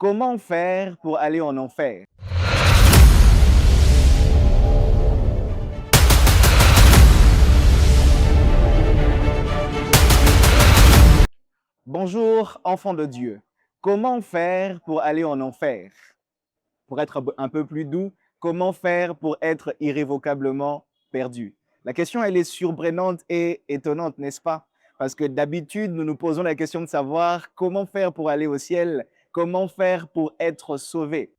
Comment faire pour aller en enfer? Bonjour, enfants de Dieu. Comment faire pour aller en enfer? Pour être un peu plus doux, comment faire pour être irrévocablement perdu? La question, elle est surprenante et étonnante, n'est-ce pas? Parce que d'habitude, nous nous posons la question de savoir comment faire pour aller au ciel, comment faire pour être sauvé.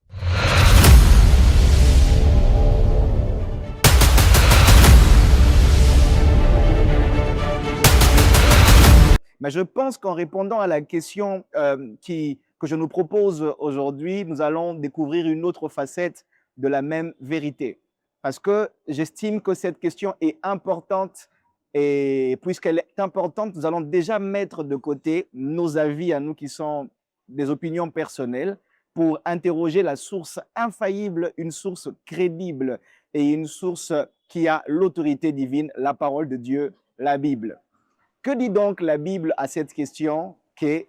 Mais je pense qu'en répondant à la question que je nous propose aujourd'hui, nous allons découvrir une autre facette de la même vérité. Parce que j'estime que cette question est importante et puisqu'elle est importante, nous allons déjà mettre de côté nos avis à nous qui sont des opinions personnelles pour interroger la source infaillible, une source crédible et une source qui a l'autorité divine, la parole de Dieu, la Bible. Que dit donc la Bible à cette question que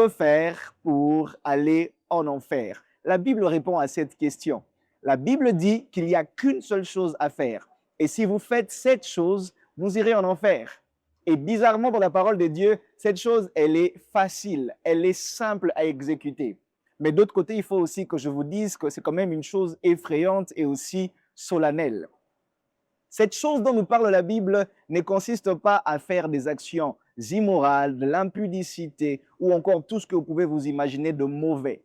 faire pour aller en enfer? La Bible répond à cette question. La Bible dit qu'il n'y a qu'une seule chose à faire. Et si vous faites cette chose, vous irez en enfer. Et bizarrement, pour la parole de Dieu, cette chose, elle est facile, elle est simple à exécuter. Mais d'autre côté, il faut aussi que je vous dise que c'est quand même une chose effrayante et aussi solennelle. Cette chose dont nous parle la Bible ne consiste pas à faire des actions immorales, de l'impudicité ou encore tout ce que vous pouvez vous imaginer de mauvais.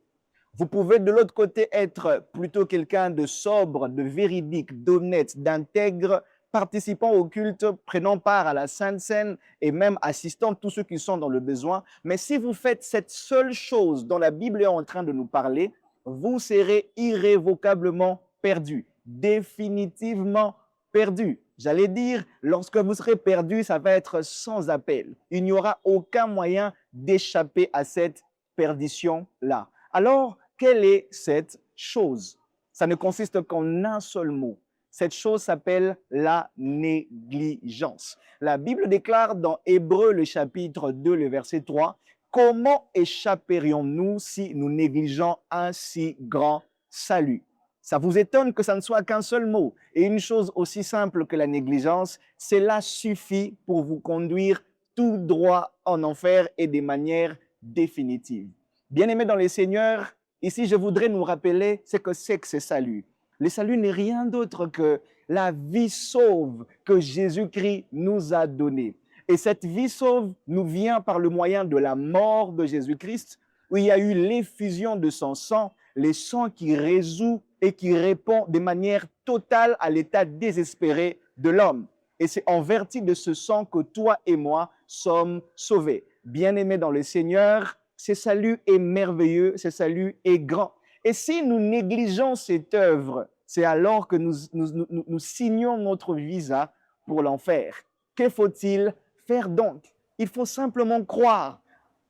Vous pouvez de l'autre côté être plutôt quelqu'un de sobre, de véridique, d'honnête, d'intègre, participant au culte, prenant part à la Sainte Seine et même assistant tous ceux qui sont dans le besoin. Mais si vous faites cette seule chose dont la Bible est en train de nous parler, vous serez irrévocablement perdu, définitivement perdu. J'allais dire, lorsque vous serez perdu, ça va être sans appel. Il n'y aura aucun moyen d'échapper à cette perdition-là. Alors, quelle est cette chose? Ça ne consiste qu'en un seul mot. Cette chose s'appelle la négligence. La Bible déclare dans Hébreux, le chapitre 2, le verset 3, « Comment échapperions-nous si nous négligeons un si grand salut ?» Ça vous étonne que ça ne soit qu'un seul mot. Et une chose aussi simple que la négligence, cela suffit pour vous conduire tout droit en enfer et de manière définitive. Bien-aimés dans les Seigneurs, ici je voudrais nous rappeler ce que c'est que ce salut. Le salut n'est rien d'autre que la vie sauve que Jésus-Christ nous a donnée. Et cette vie sauve nous vient par le moyen de la mort de Jésus-Christ, où il y a eu l'effusion de son sang, le sang qui résout et qui répond de manière totale à l'état désespéré de l'homme. Et c'est en vertu de ce sang que toi et moi sommes sauvés. Bien-aimés dans le Seigneur, ce salut est merveilleux, ce salut est grand. Et si nous négligeons cette œuvre, c'est alors que nous signons notre visa pour l'enfer. Que faut-il faire donc? Il faut simplement croire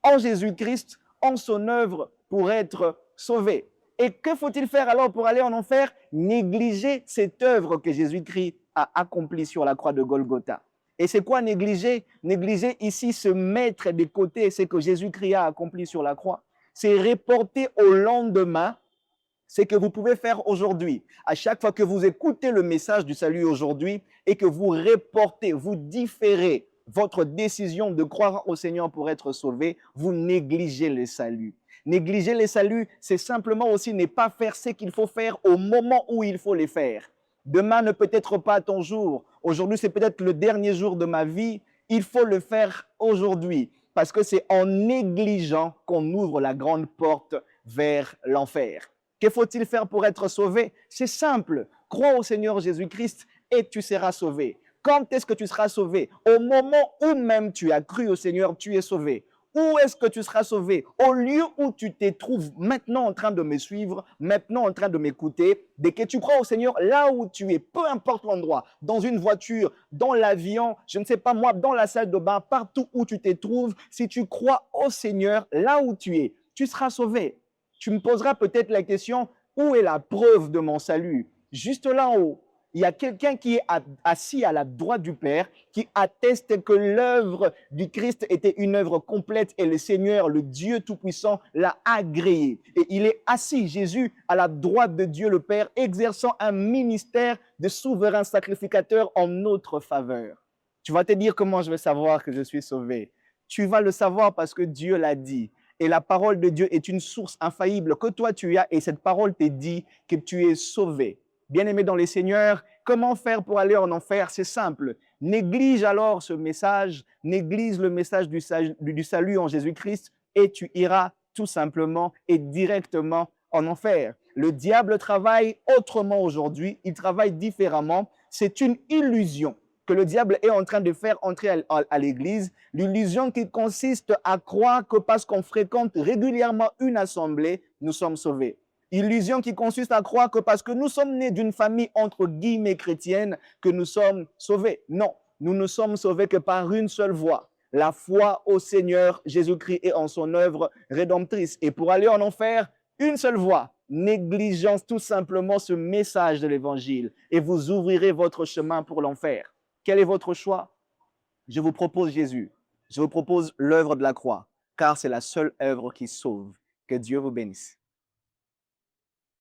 en Jésus-Christ, en son œuvre pour être sauvé. Et que faut-il faire alors pour aller en enfer? Négliger cette œuvre que Jésus-Christ a accomplie sur la croix de Golgotha. Et c'est quoi négliger? Négliger ici, se mettre de côté ce que Jésus-Christ a accompli sur la croix. C'est reporter au lendemain ce que vous pouvez faire aujourd'hui. À chaque fois que vous écoutez le message du salut aujourd'hui et que vous reportez, vous différez votre décision de croire au Seigneur pour être sauvé, vous négligez le salut. Négliger le salut, c'est simplement aussi ne pas faire ce qu'il faut faire au moment où il faut les faire. Demain ne peut être pas ton jour. Aujourd'hui, c'est peut-être le dernier jour de ma vie. Il faut le faire aujourd'hui parce que c'est en négligeant qu'on ouvre la grande porte vers l'enfer. Que faut-il faire pour être sauvé? C'est simple. Crois au Seigneur Jésus-Christ et tu seras sauvé. Quand est-ce que tu seras sauvé? Au moment où même tu as cru au Seigneur, tu es sauvé. Où est-ce que tu seras sauvé? Au lieu où tu te trouves maintenant en train de me suivre, maintenant en train de m'écouter, dès que tu crois au Seigneur, là où tu es, peu importe l'endroit, dans une voiture, dans l'avion, je ne sais pas moi, dans la salle de bain, partout où tu te trouves, si tu crois au Seigneur, là où tu es, tu seras sauvé. Tu me poseras peut-être la question, où est la preuve de mon salut? Juste là en haut. Il y a quelqu'un qui est assis à la droite du Père, qui atteste que l'œuvre du Christ était une œuvre complète et le Seigneur, le Dieu Tout-Puissant, l'a agréé. Et il est assis, Jésus, à la droite de Dieu le Père, exerçant un ministère de souverain sacrificateur en notre faveur. Tu vas te dire comment je vais savoir que je suis sauvé. Tu vas le savoir parce que Dieu l'a dit. Et la parole de Dieu est une source infaillible que toi tu as et cette parole te dit que tu es sauvé. Bien-aimé dans les Seigneurs, comment faire pour aller en enfer? C'est simple. Néglige alors ce message, néglige le message du salut en Jésus-Christ et tu iras tout simplement et directement en enfer. Le diable travaille autrement aujourd'hui, il travaille différemment. C'est une illusion que le diable est en train de faire entrer à l'Église, l'illusion qui consiste à croire que parce qu'on fréquente régulièrement une assemblée, nous sommes sauvés. Illusion qui consiste à croire que parce que nous sommes nés d'une famille entre guillemets chrétienne, que nous sommes sauvés. Non, nous ne sommes sauvés que par une seule voie, la foi au Seigneur Jésus-Christ et en son œuvre rédemptrice. Et pour aller en enfer, une seule voie, négligence tout simplement ce message de l'Évangile et vous ouvrirez votre chemin pour l'enfer. Quel est votre choix? Je vous propose Jésus. Je vous propose l'œuvre de la croix, car c'est la seule œuvre qui sauve. Que Dieu vous bénisse.